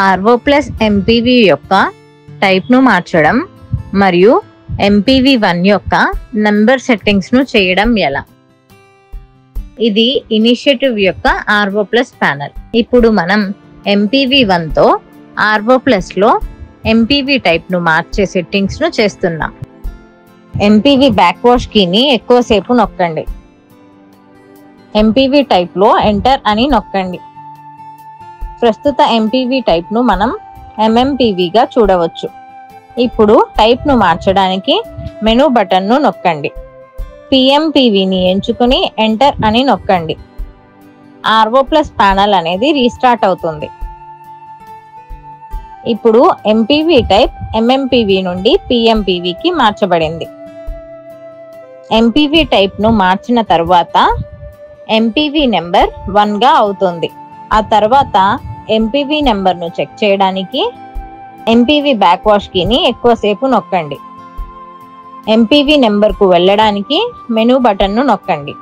RO plus MPV యొక్క టైప్ను మార్చడం మరియు MPV1 యొక్క నంబర్ సెట్టింగ్స్ను చేయడం ఎలా? ఇది ఇనిషియేటివ్ యొక్క ఆర్వో ప్లస్ ప్యానల్. ఇప్పుడు మనం MPV1తో ఆర్వో ప్లస్లో MPV టైప్ను మార్చే సెట్టింగ్స్ను చేస్తున్నాం. MPV బ్యాక్ వాష్ కీని ఎక్కువసేపు నొక్కండి. MPV టైప్లో ఎంటర్ అని నొక్కండి. ప్రస్తుత MPV టైప్ను మనం MMPVగా చూడవచ్చు. ఇప్పుడు టైప్ను మార్చడానికి మెనూ బటన్ను నొక్కండి. PMPVని ఎంచుకుని ఎంటర్ అని నొక్కండి. ఆర్వో ప్లస్ ప్యానల్ అనేది రీస్టార్ట్ అవుతుంది. ఇప్పుడు MPV టైప్ MMPV నుండి PMPVకి మార్చబడింది. MPV టైప్ను మార్చిన తర్వాత MPV నెంబర్ 1గా అవుతుంది. ఆ తర్వాత MPV నెంబర్ను చెక్ చేయడానికి MPV బ్యాక్ వాష్ కీని ఎక్కువసేపు నొక్కండి. MPV నెంబర్కు వెళ్ళడానికి మెనూ బటన్ను నొక్కండి.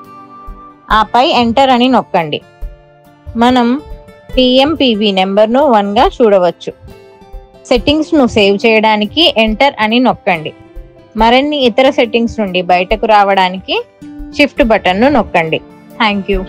ఆపై ఎంటర్ అని నొక్కండి. మనం PMPV నెంబర్ను 1గా చూడవచ్చు. సెట్టింగ్స్ను సేవ్ చేయడానికి ఎంటర్ అని నొక్కండి. మరిన్ని ఇతర సెట్టింగ్స్ నుండి బయటకు రావడానికి షిఫ్ట్ బటన్ను నొక్కండి. Thank you.